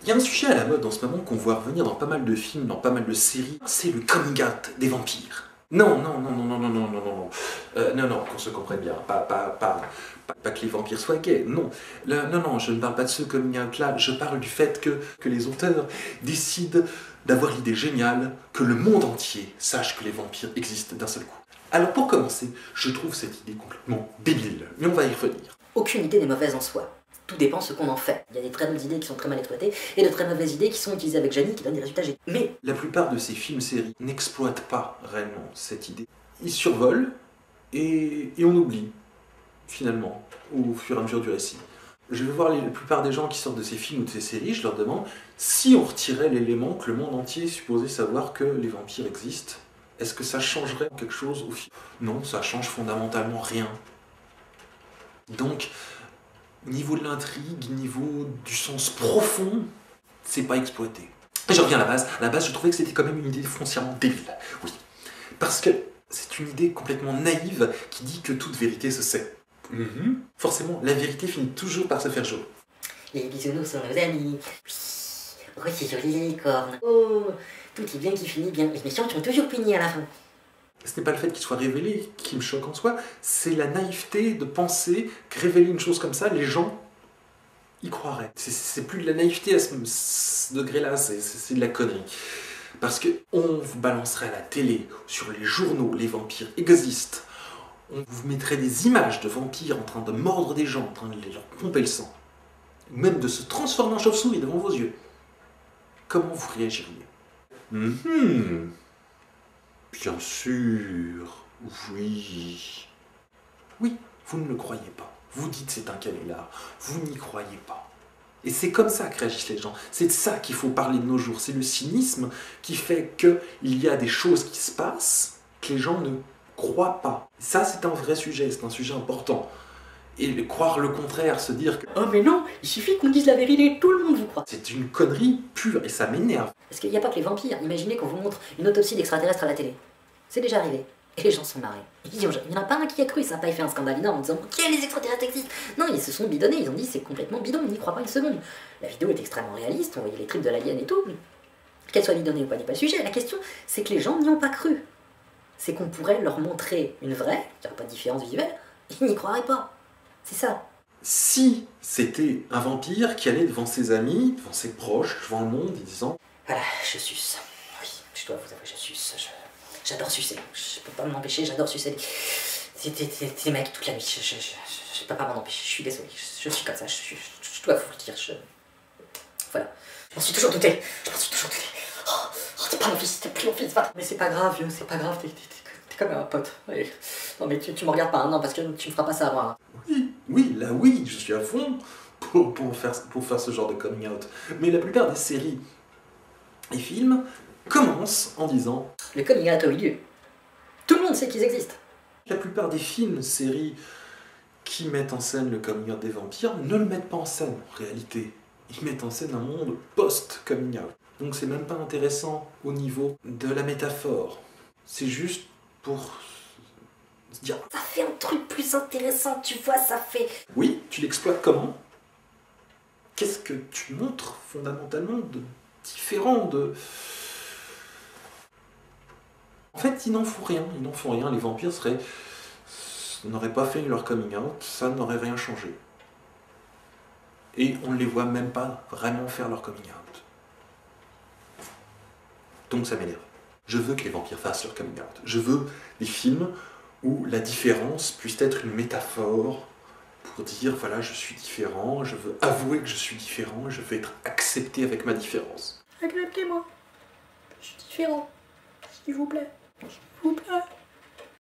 Il y a un sujet à la mode en ce moment qu'on voit revenir dans pas mal de films, dans pas mal de séries, c'est le coming out des vampires. Non, non, non, non, non, non, non, non, non, non, non, qu'on se comprenne bien, pas que les vampires soient gays, non. Non, non, je ne parle pas de ce coming out-là, je parle du fait que les auteurs décident d'avoir l'idée géniale que le monde entier sache que les vampires existent d'un seul coup. Alors pour commencer, je trouve cette idée complètement débile, mais on va y revenir. Aucune idée n'est mauvaise en soi. Tout dépend de ce qu'on en fait. Il y a des très bonnes idées qui sont très mal exploitées et de très mauvaises idées qui sont utilisées avec génie qui donnent des résultats géniaux. Mais la plupart de ces films-séries n'exploitent pas réellement cette idée. Ils survolent et on oublie, finalement, au fur et à mesure du récit. Je vais voir la plupart des gens qui sortent de ces films ou de ces séries, je leur demande si on retirait l'élément que le monde entier est supposé savoir que les vampires existent, est-ce que ça changerait quelque chose au film? Non, ça change fondamentalement rien. Donc, niveau de l'intrigue, niveau du sens profond, c'est pas exploité. Et je reviens à la base. À la base, je trouvais que c'était quand même une idée foncièrement débile. Oui. Parce que c'est une idée complètement naïve qui dit que toute vérité se sait. Forcément, la vérité finit toujours par se faire jour. les bisounours sont nos amis. Oui, c'est joli les cornes. Oh, tout est bien qui finit bien. Les méchants sont toujours punis à la fin. Ce n'est pas le fait qu'il soit révélé qui me choque en soi, c'est la naïveté de penser que révéler une chose comme ça, les gens y croiraient. C'est plus de la naïveté à ce degré-là, c'est de la connerie. Parce que on vous balancerait à la télé, sur les journaux, les vampires existent. On vous mettrait des images de vampires en train de mordre des gens, en train de leur pomper le sang. Ou même de se transformer en chauve-souris devant vos yeux. Comment vous réagiriez? Bien sûr, oui. Oui, vous ne le croyez pas. Vous dites c'est un canular. Vous n'y croyez pas. Et c'est comme ça que réagissent les gens. C'est de ça qu'il faut parler de nos jours. C'est le cynisme qui fait qu'il y a des choses qui se passent que les gens ne croient pas. Ça, c'est un vrai sujet, c'est un sujet important. Et croire le contraire, se dire que Oh mais non, il suffit qu'on dise la vérité, tout le monde vous croit. c'est une connerie pure et ça m'énerve. Parce qu'il n'y a pas que les vampires. Imaginez qu'on vous montre une autopsie d'extraterrestres à la télé. C'est déjà arrivé. Et les gens sont marrés. Il n'y en a pas un qui a cru, ça n'a pas fait un scandale énorme en disant ok, les extraterrestres existent. Non, ils se sont bidonnés, ils ont dit c'est complètement bidon, on n'y croit pas une seconde. La vidéo est extrêmement réaliste, on voyait les tripes de l'alien et tout. Qu'elle soit bidonnée ou pas n'est pas le sujet. La question, c'est que les gens n'y ont pas cru. C'est qu'on pourrait leur montrer une vraie, il n'y aurait pas de différence visuelle, et ils n'y croiraient pas. C'est ça. Si c'était un vampire qui allait devant ses amis, devant ses proches, devant le monde, en disant Voilà, je suce. Oui, je dois vous avouer, je suce. J'adore sucer. Je peux pas m'empêcher, j'adore sucer. Des mecs toute la nuit. Je peux pas m'en empêcher. Je suis désolé. Je suis comme ça. Je dois vous le dire. Voilà. Je m'en suis toujours douté. T'es pas mon fils, t'es plus mon fils. Va. Mais c'est pas grave, vieux, c'est pas grave. T'es comme un pote. Allez. Non, mais tu me regardes pas, non, parce que tu me feras pas ça à moi. oui, là oui, je suis à fond pour faire ce genre de coming out. Mais la plupart des séries et films commencent en disant le coming out au milieu. Tout le monde sait qu'ils existent. La plupart des films, séries qui mettent en scène le coming out des vampires ne le mettent pas en scène en réalité. Ils mettent en scène un monde post-coming out. Donc c'est même pas intéressant au niveau de la métaphore. C'est juste pour se dire ça fait un truc plus intéressant, tu vois, ça fait... Oui, tu l'exploites comment? Qu'est-ce que tu montres fondamentalement de différent de... En fait, ils n'en font rien, les vampires n'auraient pas fait leur coming out, ça n'aurait rien changé. Et on ne les voit même pas vraiment faire leur coming out. Donc ça m'énerve. Je veux que les vampires fassent leur coming out. Je veux des films où la différence puisse être une métaphore pour dire voilà, je suis différent, je veux avouer que je suis différent, je veux être accepté avec ma différence. Acceptez-moi, je suis différent, s'il vous plaît, s'il vous plaît.